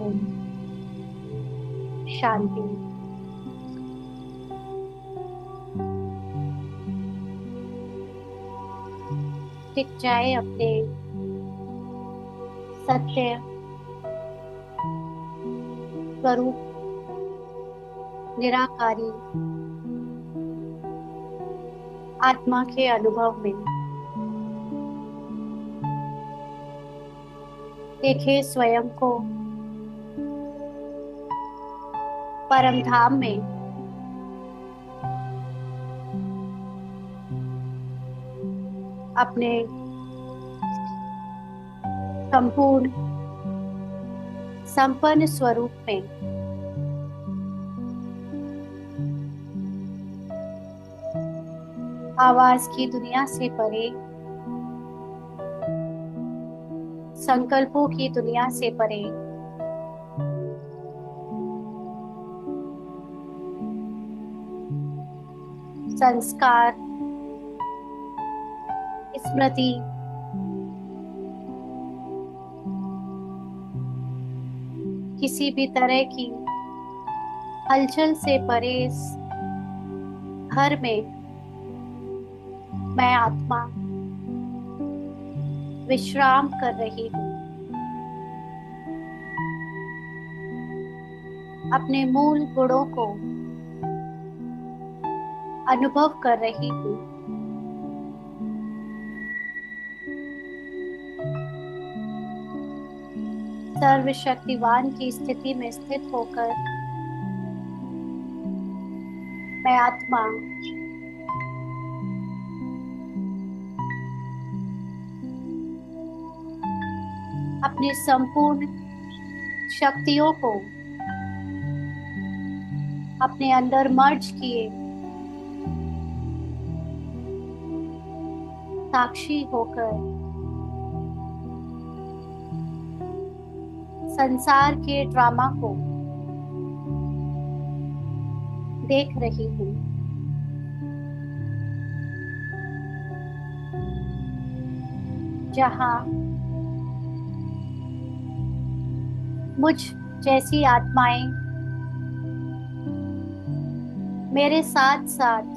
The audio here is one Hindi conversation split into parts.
ओम शांति। टिक जाए अपने सत्य स्वरूप निराकारी आत्मा के अनुभव में। देखे स्वयं को परम धाम में अपने संपूर्ण संपन्न स्वरूप में। आवाज की दुनिया से परे, संकल्पों की दुनिया से परे, संस्कार, स्मृति, किसी भी तरह की हलचल से परे इस घर में मैं आत्मा विश्राम कर रही हूँ। अपने मूल गुणों को अनुभव कर रही हूँ। सर्वशक्तिवान की स्थिति में स्थित होकर मैं आत्मा अपनी संपूर्ण शक्तियों को अपने अंदर मर्ज किए साक्षी होकर संसार के ड्रामा को देख रही हूँ। जहाँ मुझ जैसी आत्माएं मेरे साथ साथ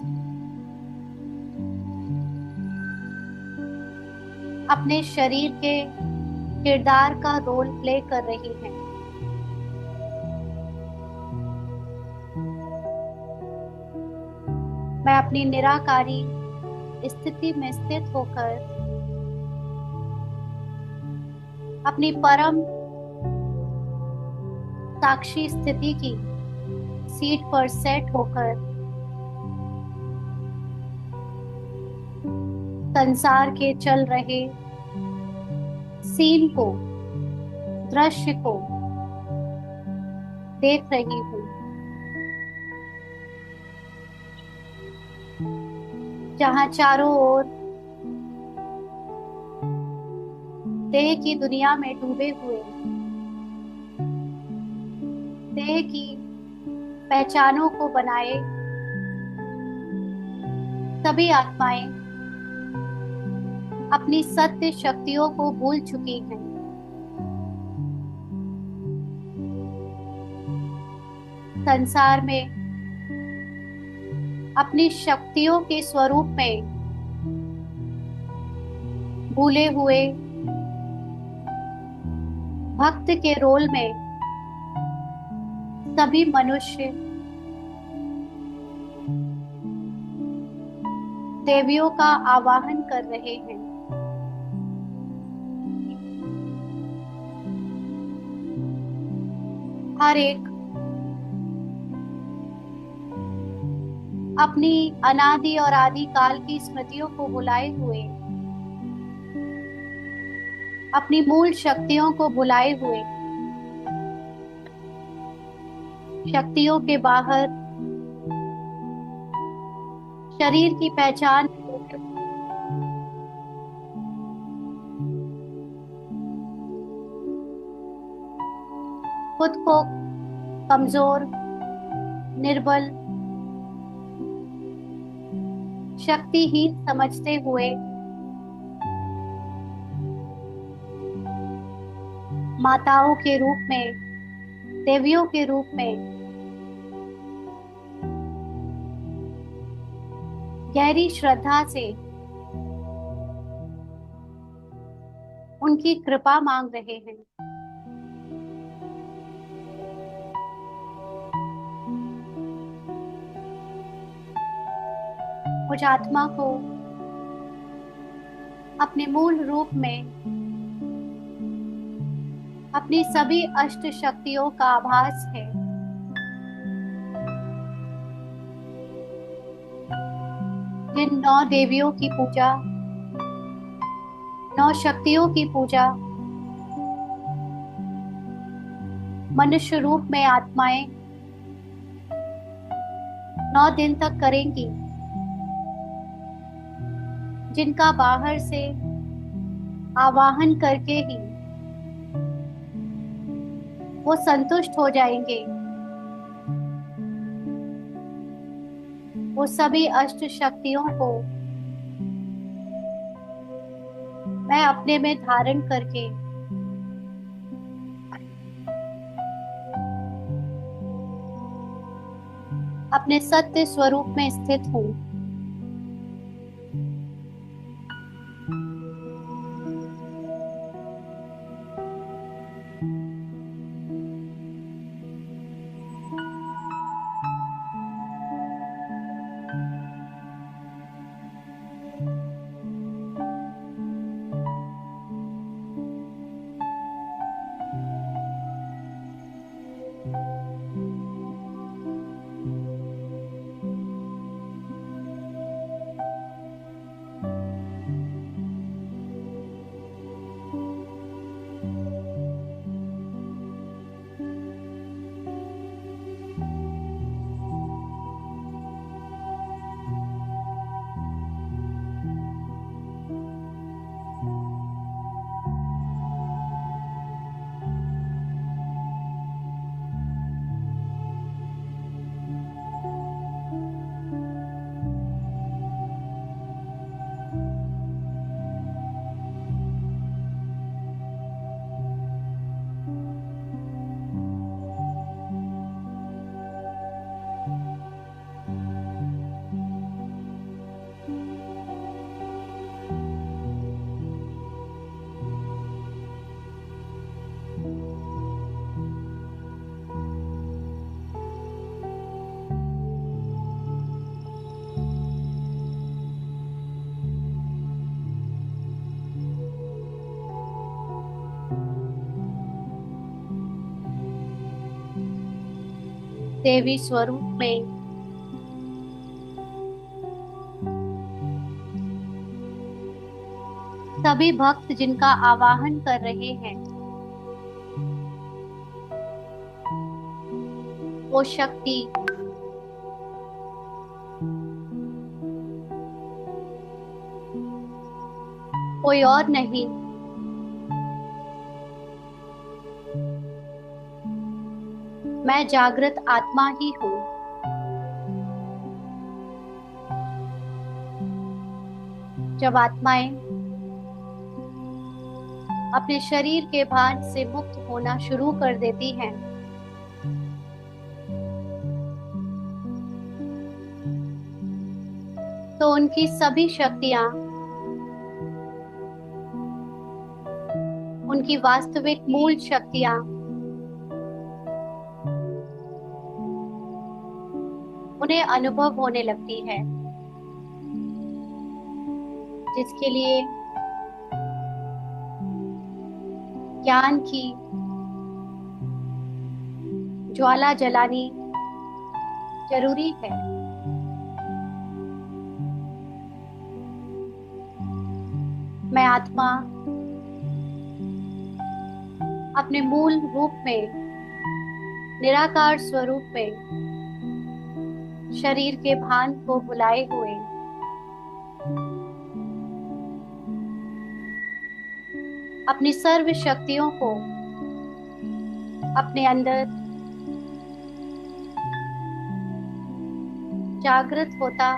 अपने शरीर के किरदार का रोल प्ले कर रही हैं। मैं अपनी निराकारी स्थिति में स्थित होकर अपनी परम साक्षी स्थिति की सीट पर सेट होकर संसार के चल रहे सीन को, दृश्य को देख रही हूँ। जहाँ चारों ओर देह की दुनिया में डूबे हुए देह की पहचानों को बनाए सभी आत्माएं अपनी सत्य शक्तियों को भूल चुकी हैं। संसार में अपनी शक्तियों के स्वरूप में भूले हुए भक्त के रोल में सभी मनुष्य देवियों का आवाहन कर रहे हैं। हर एक अपनी अनादि और आदि काल की स्मृतियों को भुलाए हुए, अपनी मूल शक्तियों को भुलाए हुए, शक्तियों के बाहर शरीर की पहचान खुद को कमजोर, निर्बल, शक्तिहीन समझते हुए माताओं के रूप में देवियों के रूप में गहरी श्रद्धा से उनकी कृपा मांग रहे हैं। उस आत्मा को अपने मूल रूप में अपनी सभी अष्ट शक्तियों का आभास है। जिन 9 देवियों की पूजा, 9 शक्तियों की पूजा मनुष्य रूप में आत्माएं 9 दिन तक करेंगी, जिनका बाहर से आवाहन करके ही वो संतुष्ट हो जाएंगे। वो सभी अष्ट शक्तियों को मैं अपने में धारण करके अपने सत्य स्वरूप में स्थित हूँ। देवी स्वरूप में सभी भक्त जिनका आवाहन कर रहे हैं, वो शक्ति कोई और नहीं, मैं जागृत आत्मा ही हूँ। जब आत्माएं अपने शरीर के भान से मुक्त होना शुरू कर देती हैं, तो उनकी सभी शक्तियां उनकी वास्तविक मूल शक्तियां उन्हें अनुभव होने लगती है, जिसके लिए ज्ञान की ज्वाला जलानी जरूरी है। मैं आत्मा अपने मूल रूप में, निराकार स्वरूप में शरीर के भान को भुलाए हुए अपनी सर्व शक्तियों को अपने अंदर जागृत होता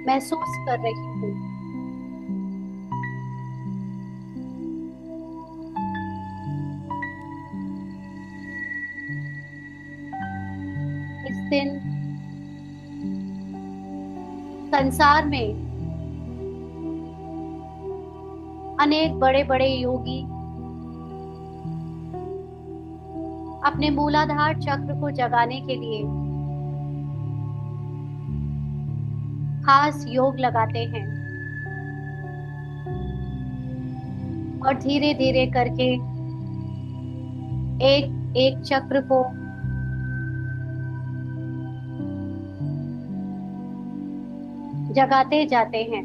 महसूस कर रही हूँ। दिन संसार में अनेक बड़े बड़े योगी अपने मूलाधार चक्र को जगाने के लिए खास योग लगाते हैं और धीरे धीरे करके एक एक चक्र को जगाते जाते हैं।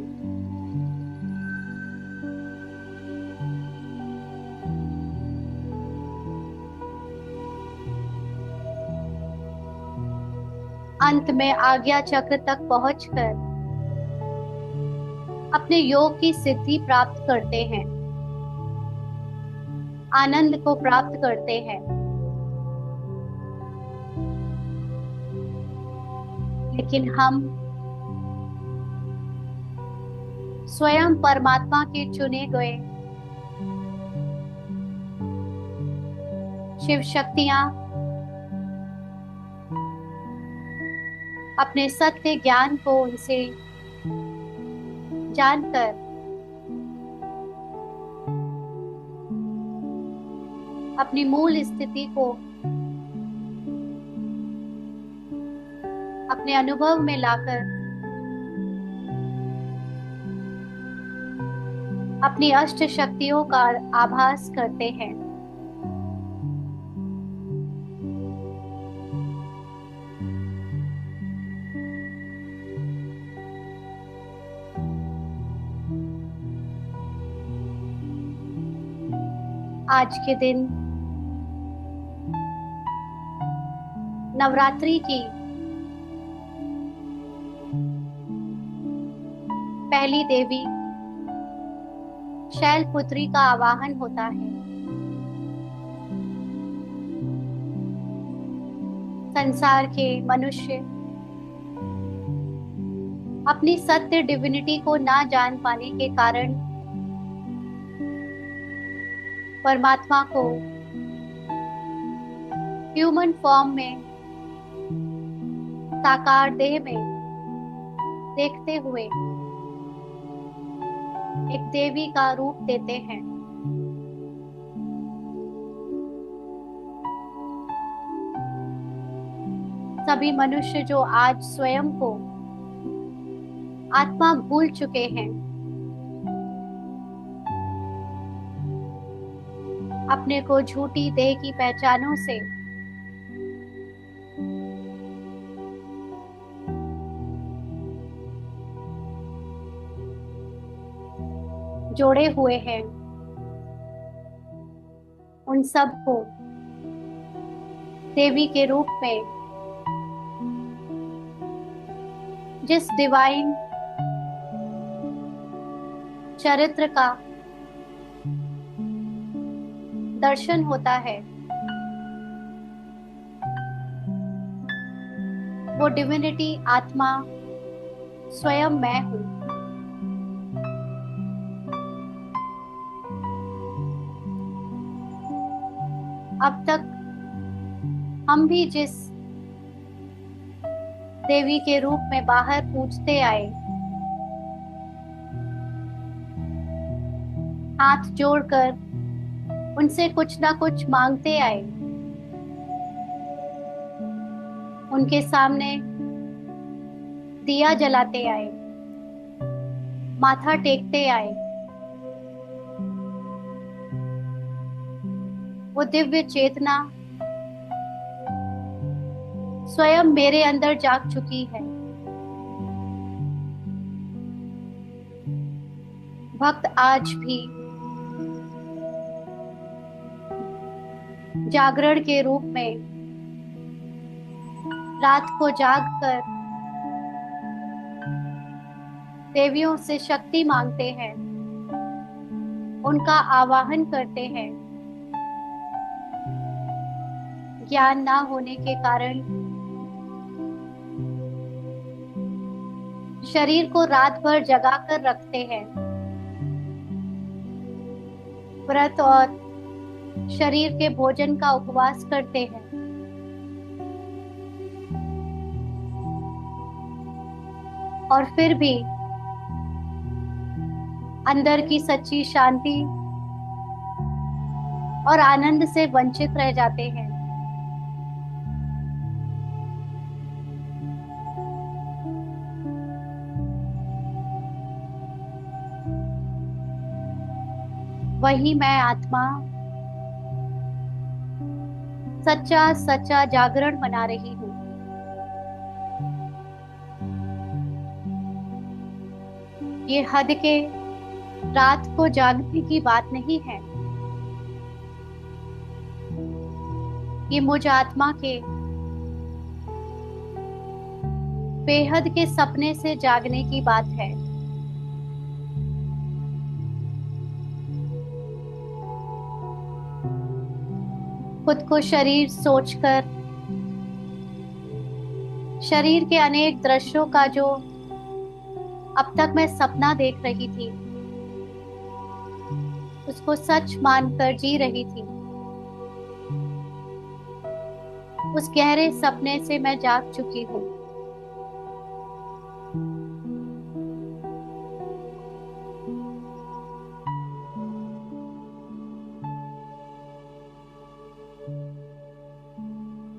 अंत में आज्ञा चक्र तक पहुंचकर अपने योग की सिद्धि प्राप्त करते हैं, आनंद को प्राप्त करते हैं। लेकिन हम स्वयं परमात्मा के चुने गए शिव शक्तियां अपने सत्य ज्ञान को उनसे जानकर अपनी मूल स्थिति को अपने अनुभव में लाकर अपनी अष्ट शक्तियों का आभास करते हैं। आज के दिन नवरात्रि की पहली देवी शैलपुत्री का आवाहन होता है। संसार के मनुष्य अपनी सत्य डिविनिटी को ना जान पाने के कारण परमात्मा को ह्यूमन फॉर्म में, साकार देह में देखते हुए एक देवी का रूप देते हैं। सभी मनुष्य जो आज स्वयं को आत्मा भूल चुके हैं, अपने को झूठी देह की पहचानों से जोड़े हुए हैं, उन सब को देवी के रूप में जिस डिवाइन चरित्र का दर्शन होता है, वो डिविनिटी आत्मा स्वयं मैं हूं। अब तक हम भी जिस देवी के रूप में बाहर पूजते आए, हाथ जोड़कर उनसे कुछ ना कुछ मांगते आए, उनके सामने दिया जलाते आए, माथा टेकते आए, वो दिव्य चेतना स्वयं मेरे अंदर जाग चुकी है। भक्त आज भी जागरण के रूप में रात को जागकर देवियों से शक्ति मांगते हैं, उनका आवाहन करते हैं। ज्ञान ना होने के कारण शरीर को रात भर जगा कर रखते हैं। व्रत और शरीर के भोजन का उपवास करते हैं। और फिर भी अंदर की सच्ची शांति और आनंद से वंचित रह जाते हैं। वही मैं आत्मा सच्चा सच्चा जागरण बना रही हूँ। ये हद के रात को जागने की बात नहीं है। ये मुझ आत्मा के बेहद के सपने से जागने की बात है। खुद को शरीर सोचकर शरीर के अनेक दृश्यों का जो अब तक मैं सपना देख रही थी, उसको सच मानकर जी रही थी। उस गहरे सपने से मैं जाग चुकी हूँ।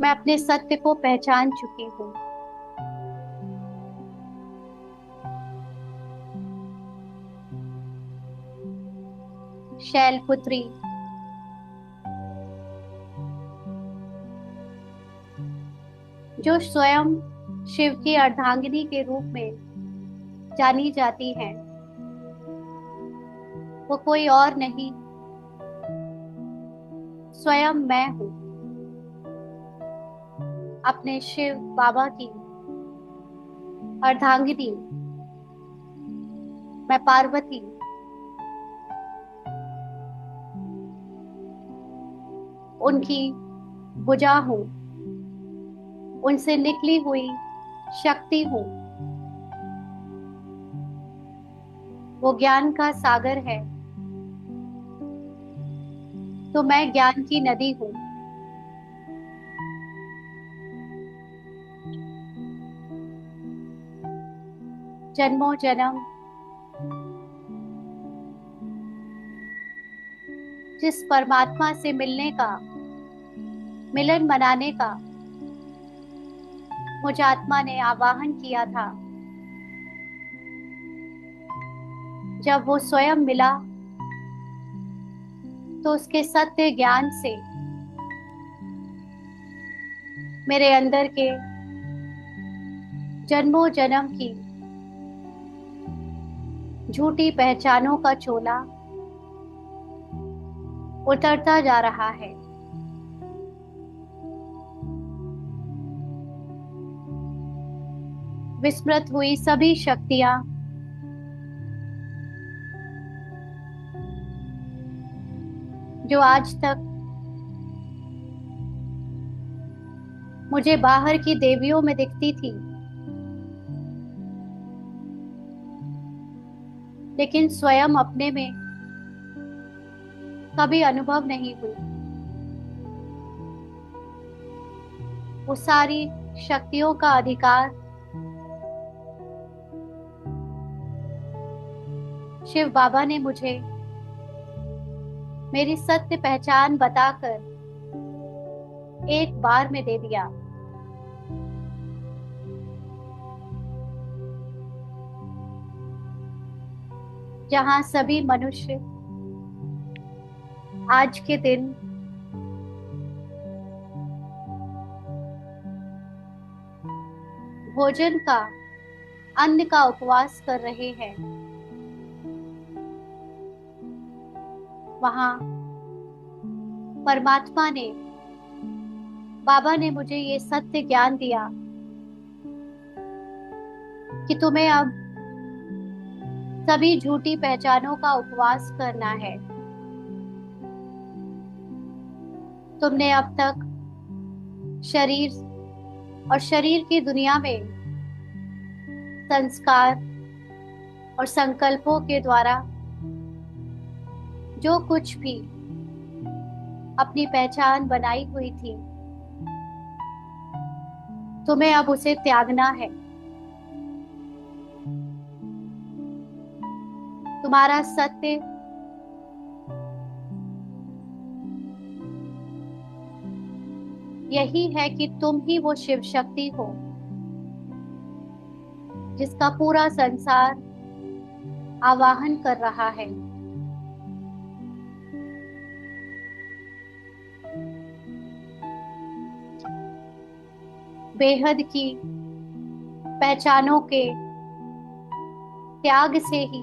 मैं अपने सत्य को पहचान चुकी हूँ। शैलपुत्री, जो स्वयं शिव की अर्धांगिनी के रूप में जानी जाती हैं, वो कोई और नहीं, स्वयं मैं हूँ। अपने शिव बाबा की अर्धांगिनी मैं पार्वती, उनकी भुजा हूँ, उनसे निकली हुई शक्ति हूँ। वो ज्ञान का सागर है, तो मैं ज्ञान की नदी हूँ। जन्मों जन्म जिस परमात्मा से मिलने का, मिलन मनाने का मुझ आत्मा ने आवाहन किया था, जब वो स्वयं मिला तो उसके सत्य ज्ञान से मेरे अंदर के जन्मों जन्म की झूठी पहचानों का चोला उतरता जा रहा है। विस्मृत हुई सभी शक्तियां जो आज तक मुझे बाहर की देवियों में दिखती थी, लेकिन स्वयं अपने में कभी अनुभव नहीं हुई, वो सारी शक्तियों का अधिकार शिव बाबा ने मुझे मेरी सत्य पहचान बताकर एक बार में दे दिया। जहां सभी मनुष्य आज के दिन भोजन का, अन्न का उपवास कर रहे हैं, वहां परमात्मा ने, बाबा ने मुझे ये सत्य ज्ञान दिया कि तुम्हें अब सभी झूठी पहचानों का उपवास करना है। तुमने अब तक शरीर और शरीर की दुनिया में संस्कार और संकल्पों के द्वारा जो कुछ भी अपनी पहचान बनाई हुई थी, तुम्हें अब उसे त्यागना है। तुम्हारा सत्य यही है कि तुम ही वो शिव शक्ति हो जिसका पूरा संसार आवाहन कर रहा है। बेहद की पहचानों के त्याग से ही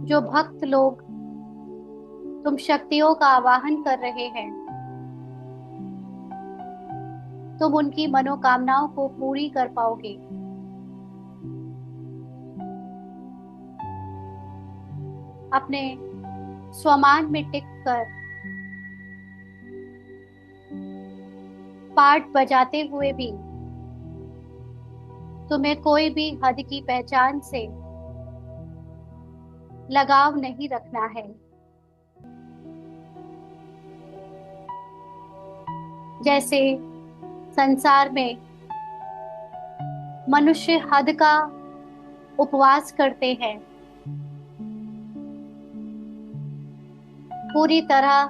जो भक्त लोग तुम शक्तियों का आवाहन कर रहे हैं, तुम उनकी मनोकामनाओं को पूरी कर पाओगे। अपने स्वमान में टिक कर पाठ बजाते हुए भी तुम्हें कोई भी हद की पहचान से लगाव नहीं रखना है। जैसे संसार में मनुष्य हद का उपवास करते हैं, पूरी तरह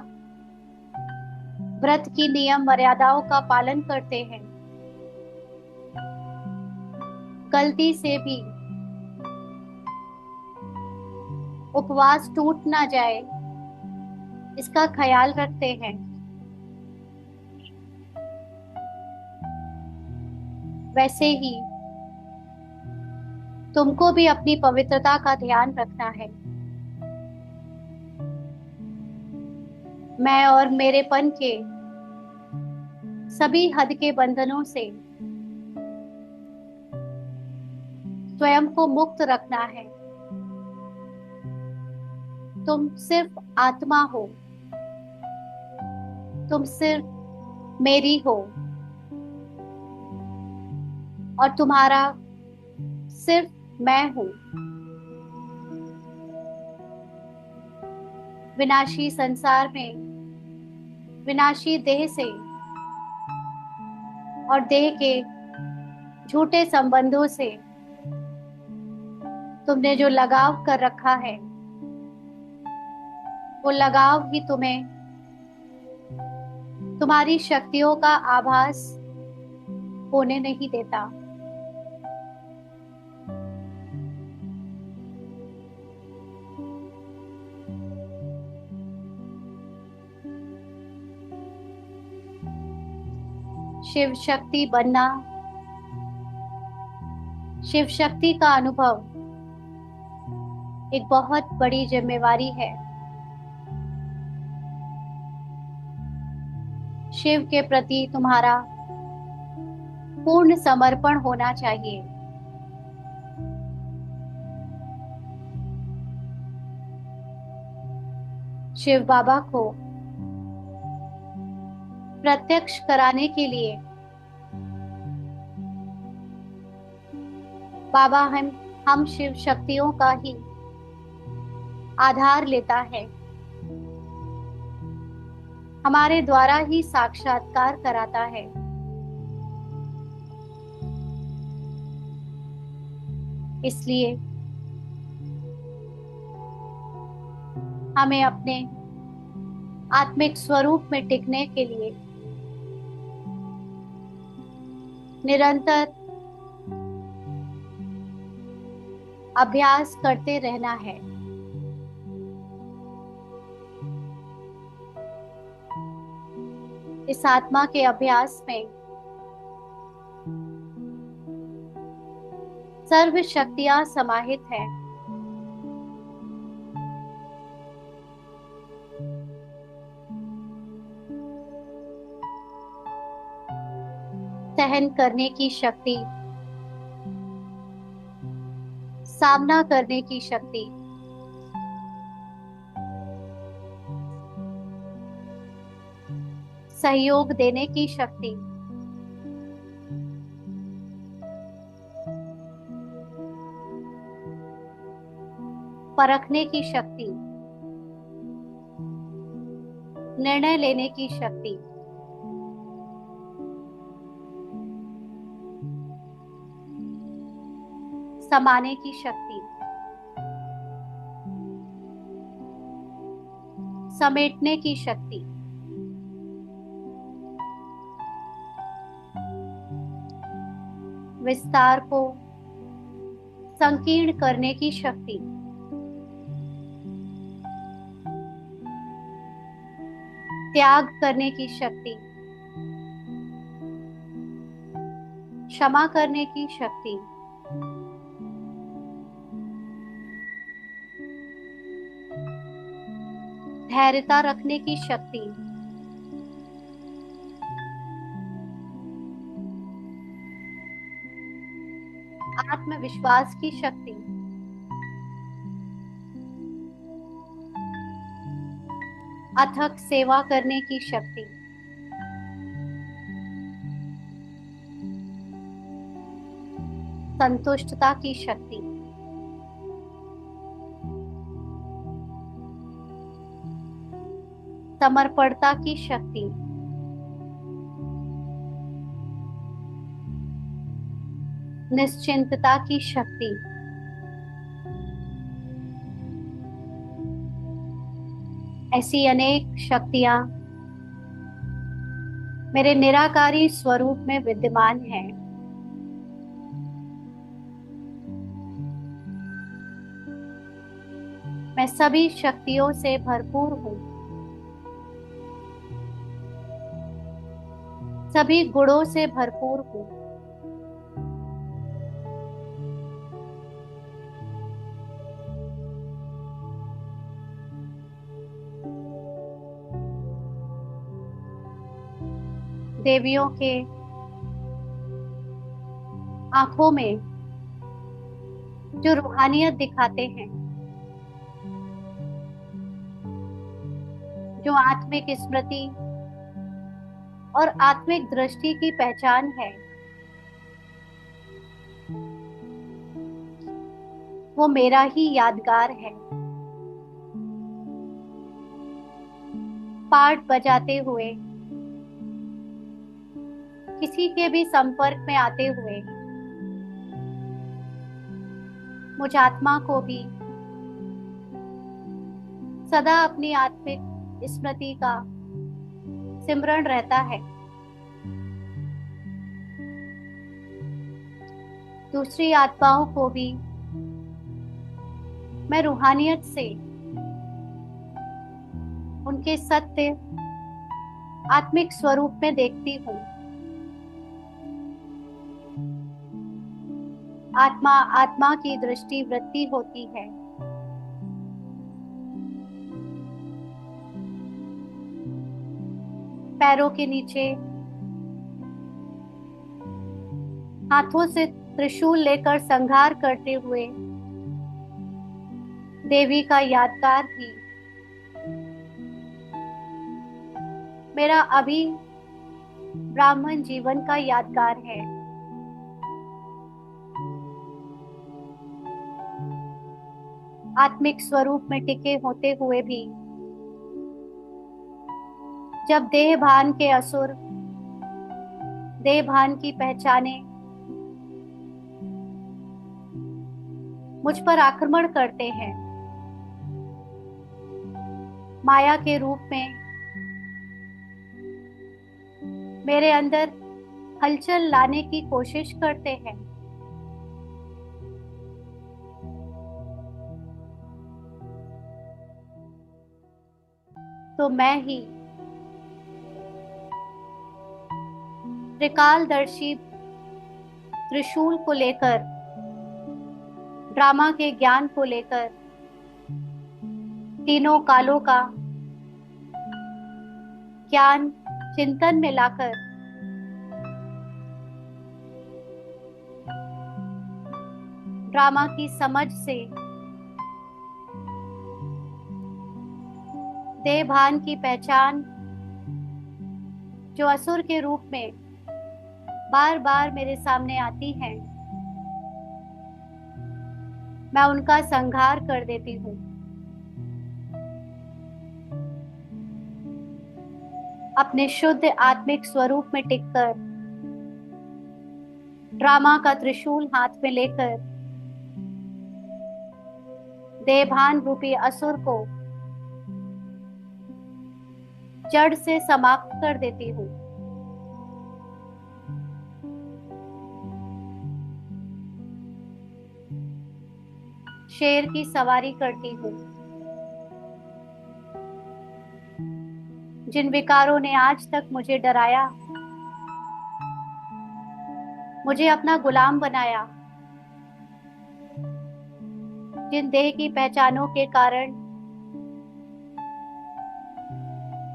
व्रत की नियम मर्यादाओं का पालन करते हैं, गलती से भी उपवास टूट ना जाए इसका ख्याल रखते हैं, वैसे ही तुमको भी अपनी पवित्रता का ध्यान रखना है। मैं और मेरेपन के सभी हद के बंधनों से स्वयं को मुक्त रखना है। तुम सिर्फ आत्मा हो, तुम सिर्फ मेरी हो और तुम्हारा सिर्फ मैं हूं। विनाशी संसार में विनाशी देह से और देह के झूठे संबंधों से तुमने जो लगाव कर रखा है, वो लगाव ही तुम्हें तुम्हारी शक्तियों का आभास होने नहीं देता। शिव शक्ति बनना, शिव शक्ति का अनुभव एक बहुत बड़ी जिम्मेवारी है। शिव के प्रति तुम्हारा पूर्ण समर्पण होना चाहिए। शिव बाबा को प्रत्यक्ष कराने के लिए बाबा हम शिव शक्तियों का ही आधार लेता है, हमारे द्वारा ही साक्षात्कार कराता है। इसलिए हमें अपने आत्मिक स्वरूप में टिकने के लिए निरंतर अभ्यास करते रहना है। इस आत्मा के अभ्यास में सर्व शक्तियां समाहित हैं। सहन करने की शक्ति, सामना करने की शक्ति, सहयोग देने की शक्ति, परखने की शक्ति, निर्णय लेने की शक्ति, समाने की शक्ति, समेटने की शक्ति, विस्तार को संकीर्ण करने की शक्ति, त्याग करने की शक्ति, क्षमा करने की शक्ति, धैर्यता रखने की शक्ति, आत्मविश्वास की शक्ति, अथक सेवा करने की शक्ति, संतुष्टता की शक्ति, समर्पणता की शक्ति, निश्चिंतता की शक्ति, ऐसी अनेक शक्तियां मेरे निराकारी स्वरूप में विद्यमान हैं। मैं सभी शक्तियों से भरपूर हूँ, सभी गुणों से भरपूर हूँ। देवियों के आंखों में जो रूहानियत दिखाते हैं, जो आत्मिक स्मृति और आत्मिक दृष्टि की पहचान है, वो मेरा ही यादगार है। पार्ट बजाते हुए, किसी के भी संपर्क में आते हुए, मुझ आत्मा को भी सदा अपनी आत्मिक स्मृति का सिमरण रहता है। दूसरी आत्माओं को भी मैं रूहानियत से उनके सत्य आत्मिक स्वरूप में देखती हूँ। आत्मा आत्मा की दृष्टि वृत्ति होती है। पैरों के नीचे हाथों से त्रिशूल लेकर संहार करते हुए देवी का यादगार भी मेरा अभी ब्राह्मण जीवन का यादगार है। आत्मिक स्वरूप में टिके होते हुए भी जब देह भान के असुर देह भान की पहचाने मुझ पर आक्रमण करते हैं, माया के रूप में मेरे अंदर हलचल लाने की कोशिश करते हैं, तो मैं ही त्रिकालदर्शी त्रिशूल को लेकर, ड्रामा के ज्ञान को लेकर, तीनों कालों का ज्ञान चिंतन में लाकर ड्रामा की समझ से देह भान की पहचान जो असुर के रूप में बार बार मेरे सामने आती हैं, मैं उनका संहार कर देती हूँ। अपने शुद्ध आत्मिक स्वरूप में टिककर ड्रामा का त्रिशूल हाथ में लेकर देभान रूपी असुर को जड़ से समाप्त कर देती हूँ। शेर की सवारी करती हूँ। जिन विकारों ने आज तक मुझे डराया, मुझे अपना गुलाम बनाया, जिन देह की पहचानों के कारण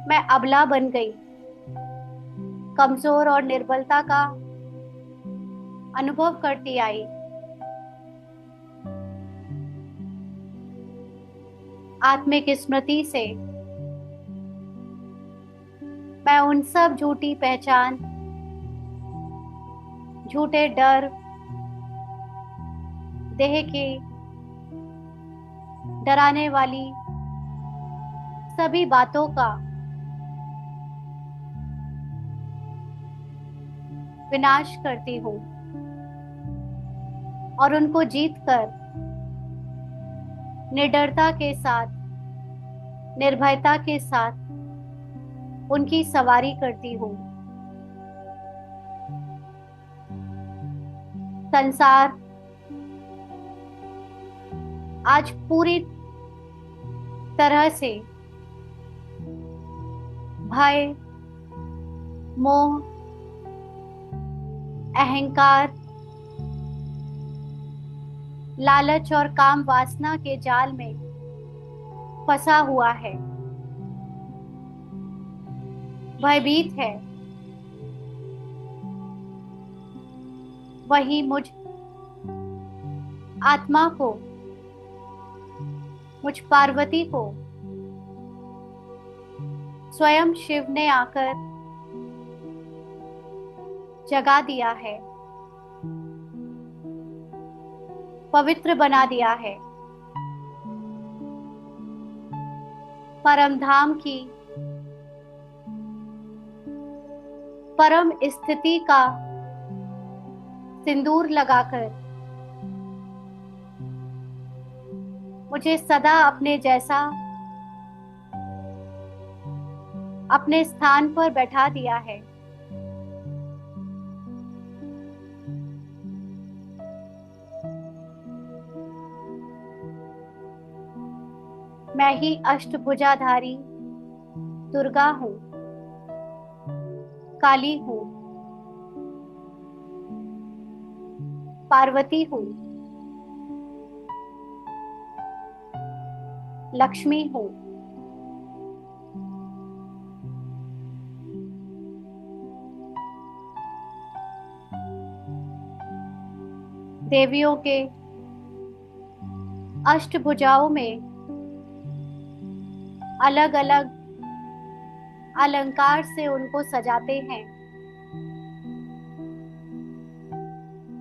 मैं अबला बन गई, कमजोर और निर्बलता का अनुभव करती आई, आत्मिक स्मृति से मैं उन सब झूठी पहचान, झूठे डर, देह की डराने वाली सभी बातों का विनाश करती हूँ और उनको जीतकर निडरता के साथ, निर्भयता के साथ उनकी सवारी करती हूँ। संसार आज पूरी तरह से भय, मोह, अहंकार, लालच और काम वासना के जाल में फंसा हुआ है, भयभीत है। वही मुझ आत्मा को, मुझ पार्वती को स्वयं शिव ने आकर जगा दिया है, पवित्र बना दिया है। परम धाम की परम स्थिति का सिंदूर लगाकर मुझे सदा अपने जैसा अपने स्थान पर बैठा दिया है। मैं ही अष्टभुजाधारी दुर्गा हूँ, काली हूँ, पार्वती हूँ, लक्ष्मी हूँ। देवियों के अष्टभुजाओं में अलग अलग अलंकार से उनको सजाते हैं।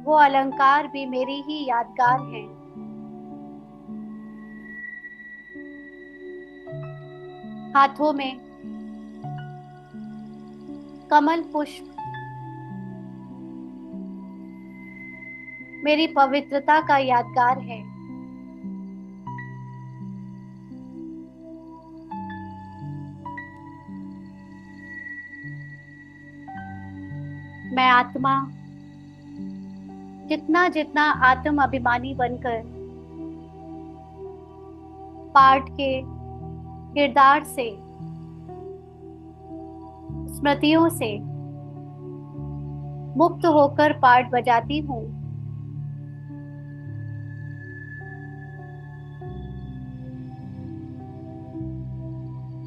वो अलंकार भी मेरी ही यादगार हैं। हाथों में कमल पुष्प मेरी पवित्रता का यादगार है। मैं आत्मा जितना जितना आत्म अभिमानी बनकर पाठ के किरदार से, स्मृतियों से मुक्त होकर पाठ बजाती हूँ,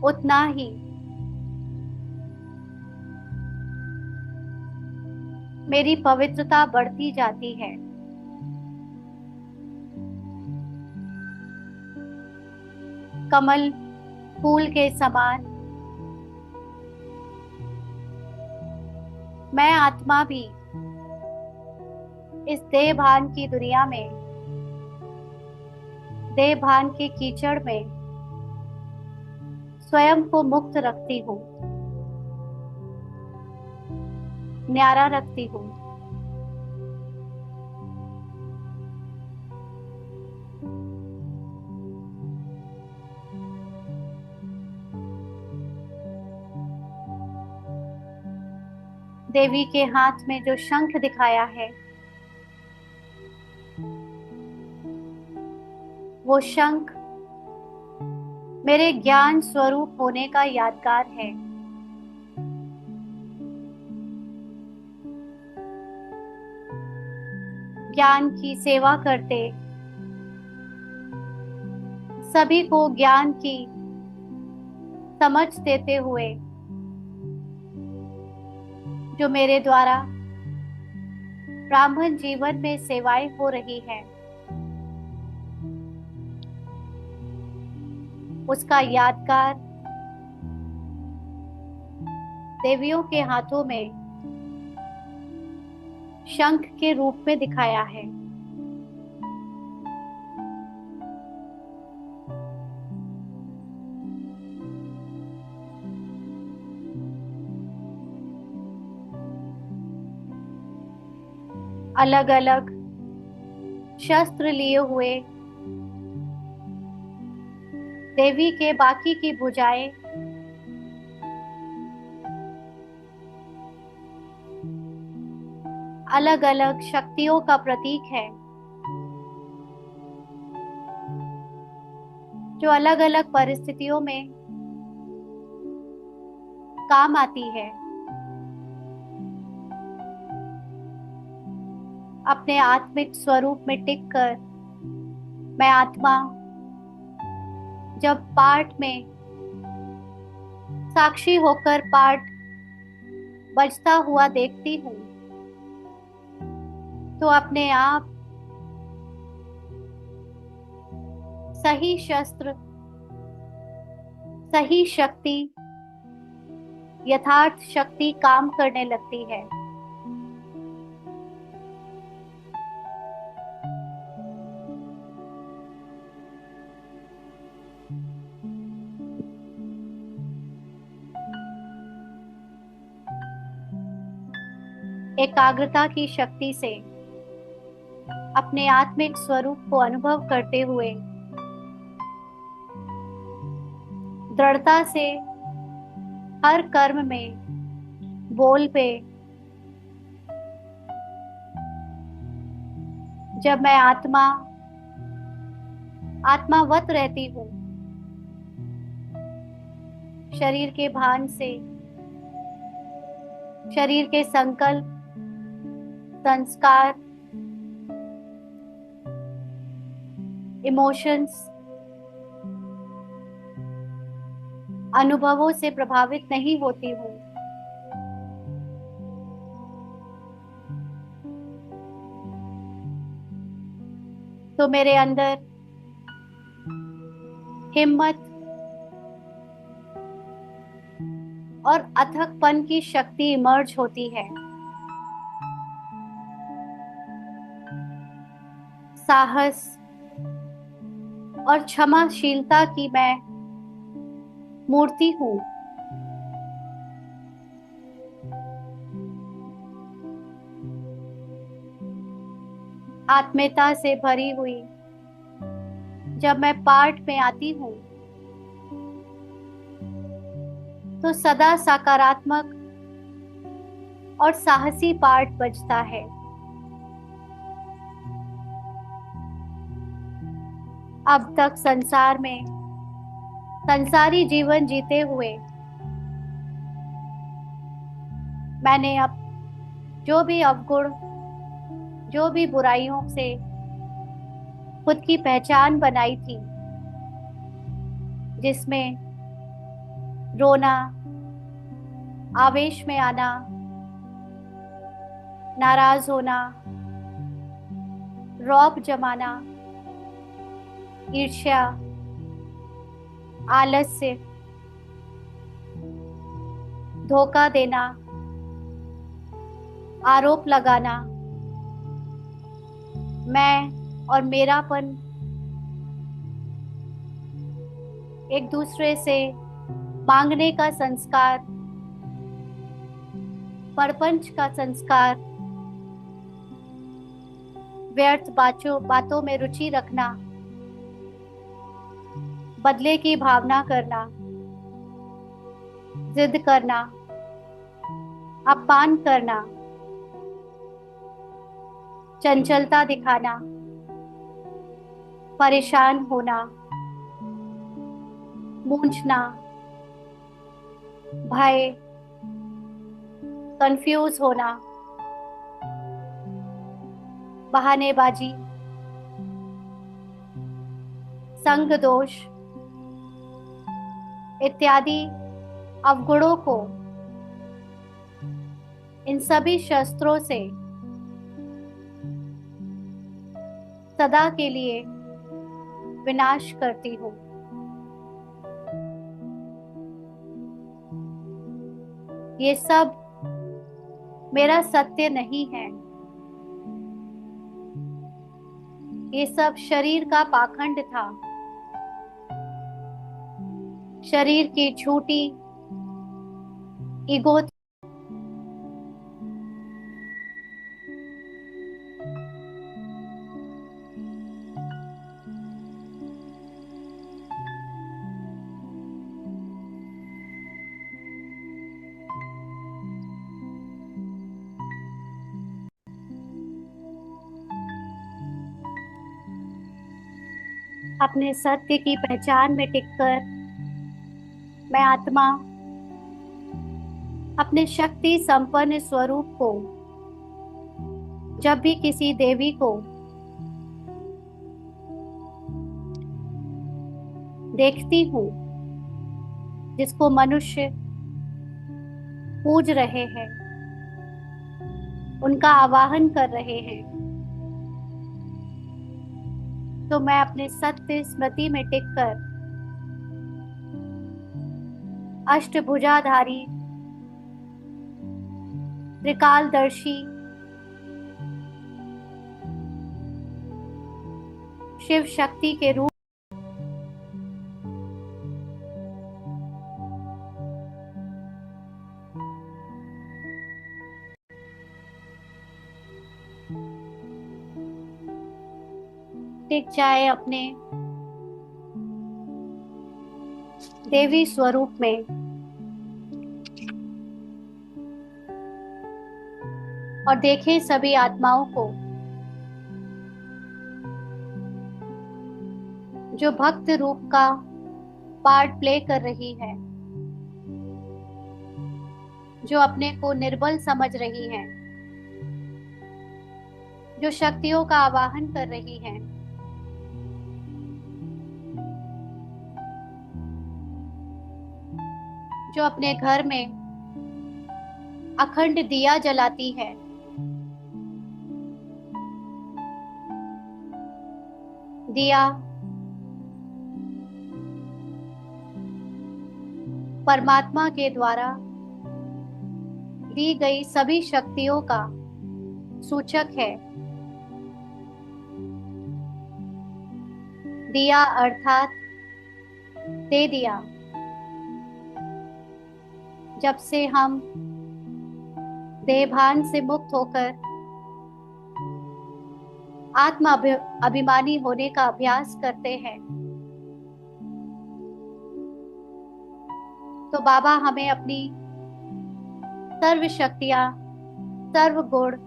उतना ही मेरी पवित्रता बढ़ती जाती है। कमल फूल के समान मैं आत्मा भी इस देह भान की दुनिया में, देह भान के कीचड़ में स्वयं को मुक्त रखती हूँ, न्यारा रखती हूँ। देवी के हाथ में जो शंख दिखाया है, वो शंख मेरे ज्ञान स्वरूप होने का यादगार है। ज्ञान की सेवा करते, सभी को ज्ञान की समझ देते हुए, जो मेरे द्वारा ब्राह्मण जीवन में सेवाएं हो रही है, उसका यादगार देवियों के हाथों में शंख के रूप में दिखाया है। अलग अलग शस्त्र लिए हुए देवी के बाकी की भुजाएं अलग अलग शक्तियों का प्रतीक है, जो अलग अलग परिस्थितियों में काम आती है। अपने आत्मिक स्वरूप में टिककर मैं आत्मा जब पाठ में साक्षी होकर पाठ बजता हुआ देखती हूँ, तो अपने आप सही शस्त्र, सही शक्ति, यथार्थ शक्ति काम करने लगती है। एकाग्रता की शक्ति से अपने आत्मिक स्वरूप को अनुभव करते हुए दृढ़ता से हर कर्म में, बोल पे, जब मैं आत्मावत रहती हूँ, शरीर के भान से, शरीर के संकल्प, संस्कार, इमोशंस, अनुभवों से प्रभावित नहीं होती हूँ, तो मेरे अंदर हिम्मत और अथकपन की शक्ति इमर्ज होती है। साहस और क्षमाशीलता की मैं मूर्ति हूँ। आत्मीयता से भरी हुई जब मैं पाठ में आती हूँ, तो सदा सकारात्मक और साहसी पाठ बजता है। अब तक संसार में संसारी जीवन जीते हुए मैंने अब जो भी अवगुण, जो भी बुराइयों से खुद की पहचान बनाई थी, जिसमें रोना, आवेश में आना, नाराज होना, रौब जमाना, ईर्ष्या, आलस्य, धोखा देना, आरोप लगाना, मैं और मेरापन, एक दूसरे से मांगने का संस्कार, परपंच का संस्कार, व्यर्थ बातों में रुचि रखना, बदले की भावना करना, जिद करना, अपमान करना, चंचलता दिखाना, परेशान होना, मूंझना, भय, कंफ्यूज होना, बहानेबाजी, संग दोष इत्यादि अवगुणों को इन सभी शस्त्रों से सदा के लिए विनाश करती हूँ। ये सब मेरा सत्य नहीं है। ये सब शरीर का पाखंड था, शरीर की झूठी ईगो। अपने सत्य की पहचान में टिककर मैं आत्मा अपने शक्ति संपन्न स्वरूप को जब भी किसी देवी को देखती हूँ जिसको मनुष्य पूज रहे हैं, उनका आवाहन कर रहे हैं, तो मैं अपने सत्य स्मृति में टिककर अष्टभुजाधारी, त्रिकालदर्शी शिव शक्ति के रूप टिक जाए अपने देवी स्वरूप में और देखें सभी आत्माओं को जो भक्त रूप का पार्ट प्ले कर रही है, जो अपने को निर्बल समझ रही है, जो शक्तियों का आवाहन कर रही है, जो अपने घर में अखंड दिया जलाती है, दिया परमात्मा के द्वारा दी गई सभी शक्तियों का सूचक है। दिया अर्थात दे दिया। जब से हम देहभान से मुक्त होकर आत्मा अभिमानी होने का अभ्यास करते हैं, तो बाबा हमें अपनी सर्व शक्तियां, सर्व गुण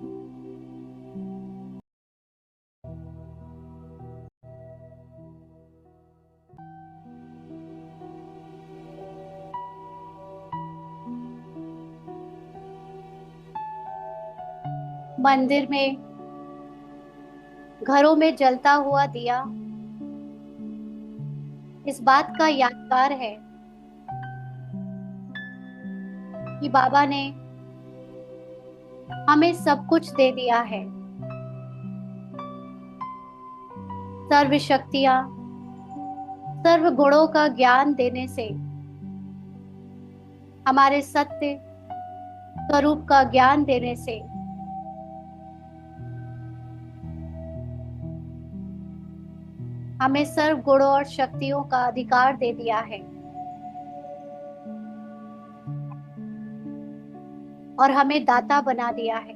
मंदिर में, घरों में जलता हुआ दिया इस बात का यादगार है कि बाबा ने हमें सब कुछ दे दिया है। सर्व शक्तियां, सर्व गुणों का ज्ञान देने से, हमारे सत्य स्वरूप का ज्ञान देने से हमें सर्व गुणों और शक्तियों का अधिकार दे दिया है और हमें दाता बना दिया है।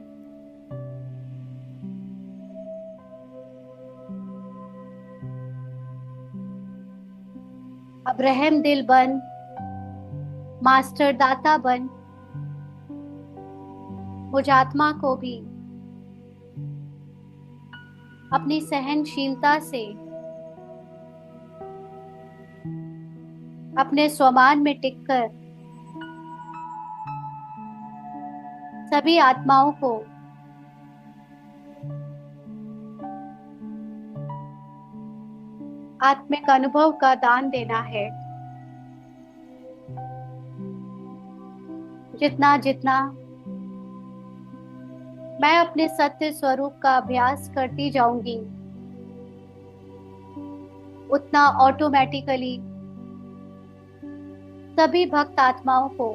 अब रहम दिल बन, मास्टर दाता बन, उस आत्मा को भी अपनी सहनशीलता से अपने स्वमान में टिककर सभी आत्माओं को आत्मिक अनुभव का दान देना है। जितना जितना मैं अपने सत्य स्वरूप का अभ्यास करती जाऊंगी, उतना ऑटोमेटिकली सभी भक्त आत्माओं को,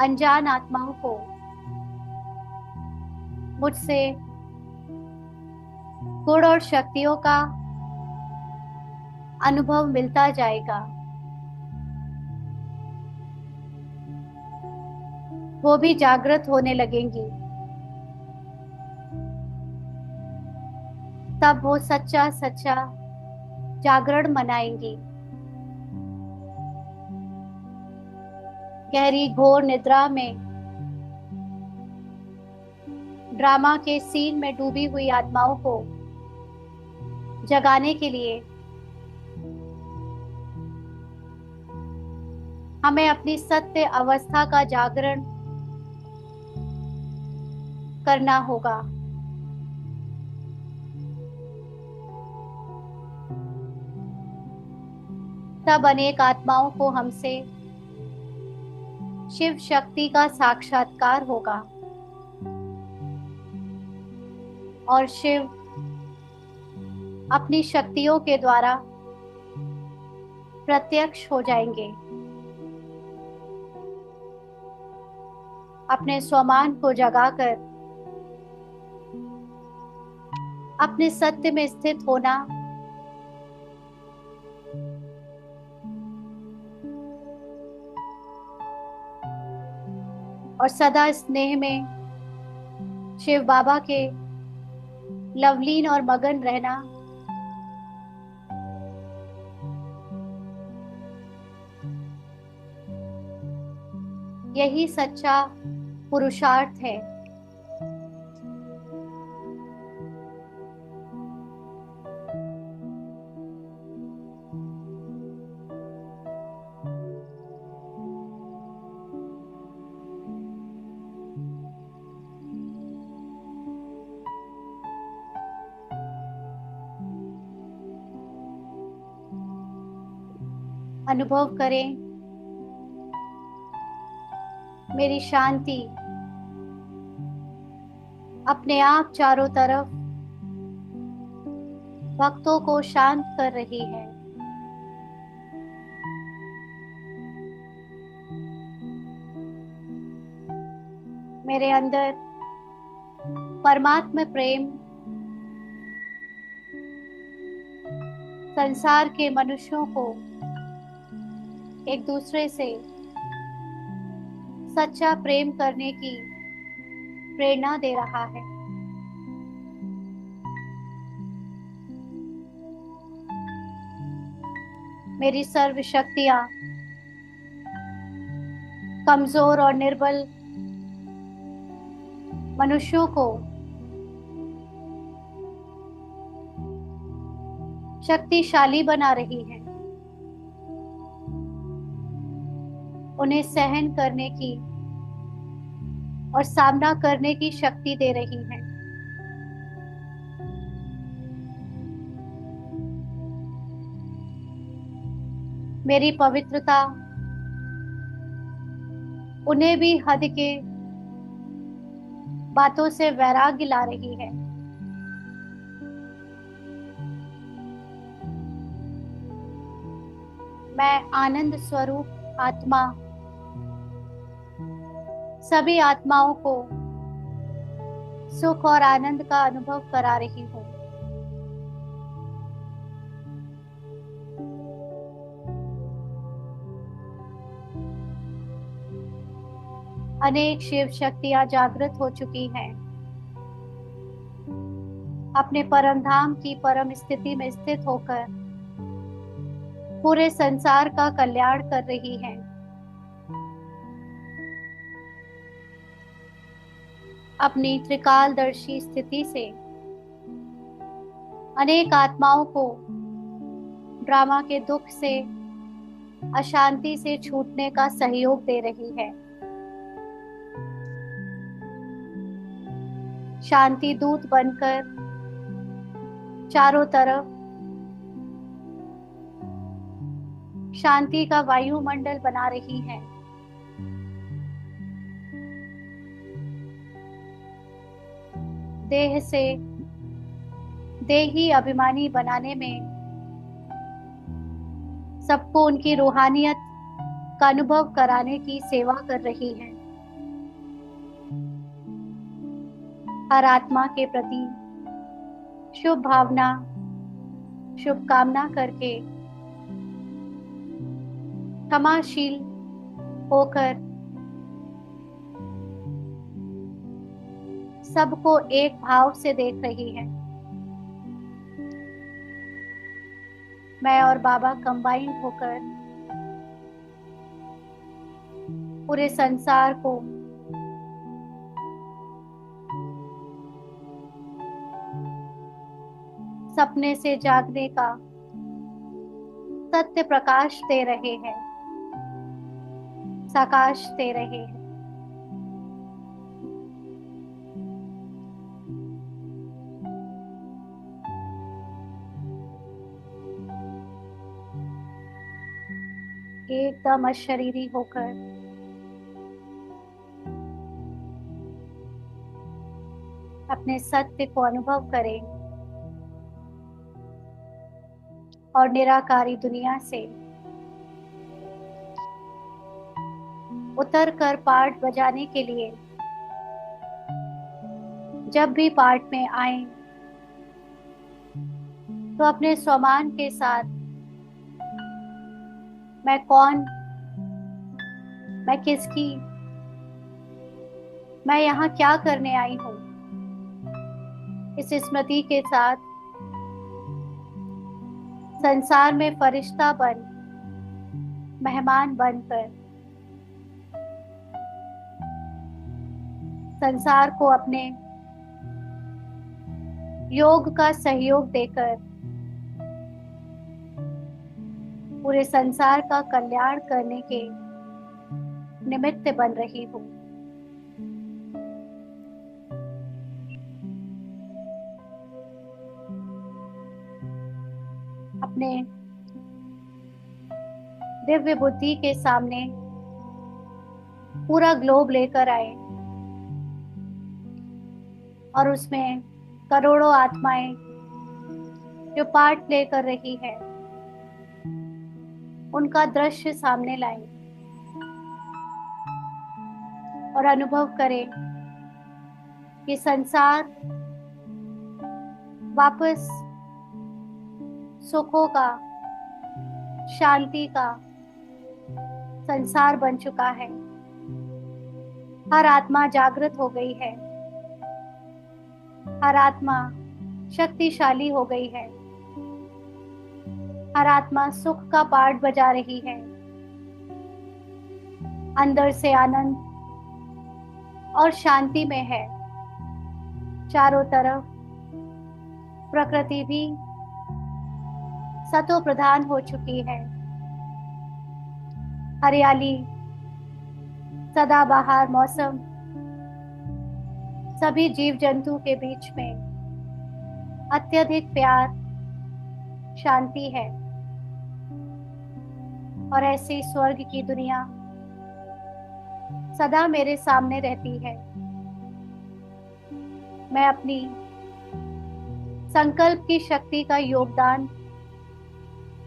अनजान आत्माओं को मुझसे गुण और शक्तियों का अनुभव मिलता जाएगा। वो भी जागृत होने लगेंगी। तब वो सच्चा सच्चा जागरण मनाएंगी। गहरी घोर निद्रा में ड्रामा के सीन में डूबी हुई आत्माओं को जगाने के लिए हमें अपनी सत्य अवस्था का जागरण करना होगा। तब अनेक आत्माओं को हमसे शिव शक्ति का साक्षात्कार होगा और शिव अपनी शक्तियों के द्वारा प्रत्यक्ष हो जाएंगे। अपने स्वमान को जगाकर अपने सत्य में स्थित होना और सदा स्नेह में शिव बाबा के लवलीन और मगन रहना यही सच्चा पुरुषार्थ है। अनुभव करें मेरी शांति अपने आप चारों तरफ भक्तों को शांत कर रही है। मेरे अंदर परमात्मा प्रेम संसार के मनुष्यों को एक दूसरे से सच्चा प्रेम करने की प्रेरणा दे रहा है। मेरी सर्व शक्तियां कमजोर और निर्बल मनुष्यों को शक्तिशाली बना रही है, उन्हें सहन करने की और सामना करने की शक्ति दे रही है। मेरी पवित्रता उन्हें भी हद के बातों से वैराग्य ला रही है। मैं आनंद स्वरूप आत्मा सभी आत्माओं को सुख और आनंद का अनुभव करा रही हूँ। अनेक शिव शक्तियां जागृत हो चुकी हैं, अपने परम धाम की परम स्थिति में स्थित होकर पूरे संसार का कल्याण कर रही हैं। अपनी त्रिकालदर्शी स्थिति से अनेक आत्माओं को ड्रामा के दुख से, अशांति से छूटने का सहयोग दे रही है। शांति दूत बनकर चारों तरफ शांति का वायुमंडल बना रही है। देह से देही अभिमानी बनाने में सबको उनकी रूहानियत का अनुभव कराने की सेवा कर रही है। हर आत्मा के प्रति शुभ भावना, शुभकामना करके क्षमाशील होकर सबको एक भाव से देख रही है। मैं और बाबा कंबाइंड होकर पूरे संसार को सपने से जागने का सत्य प्रकाश दे रहे हैं, प्रकाश दे रहे हैं। एकदम अशरीरी होकर अपने सत्य को अनुभव करें और निराकारी दुनिया से उतर कर पार्ट बजाने के लिए जब भी पार्ट में आए तो अपने स्वमान के साथ मैं कौन, मैं किसकी, मैं यहाँ क्या करने आई हूँ, इस स्मृति के साथ संसार में फरिश्ता बन, मेहमान बनकर संसार को अपने योग का सहयोग देकर पूरे संसार का कल्याण करने के निमित्त बन रही हूँ। अपने दिव्य बुद्धि के सामने पूरा ग्लोब लेकर आए और उसमें करोड़ों आत्माएं जो पार्ट प्ले कर रही है उनका दृश्य सामने लाएं और अनुभव करें कि संसार वापस सुखों का, शांति का संसार बन चुका है। हर आत्मा जागृत हो गई है, हर आत्मा शक्तिशाली हो गई है, हर आत्मा सुख का पार्ट बजा रही है। अंदर से आनंद और शांति में है। चारों तरफ प्रकृति भी सतो प्रधान हो चुकी है। हरियाली, सदाबहार मौसम, सभी जीव जंतु के बीच में अत्यधिक प्यार, शांति है और ऐसी स्वर्ग की दुनिया सदा मेरे सामने रहती है। मैं अपनी संकल्प की शक्ति का योगदान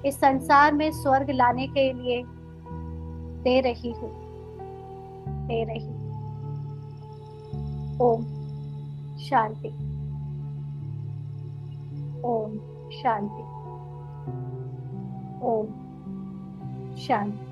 इस संसार में स्वर्ग लाने के लिए दे रही हूँ, दे रही। ओम शांति, ओम शांति, ओम शांति।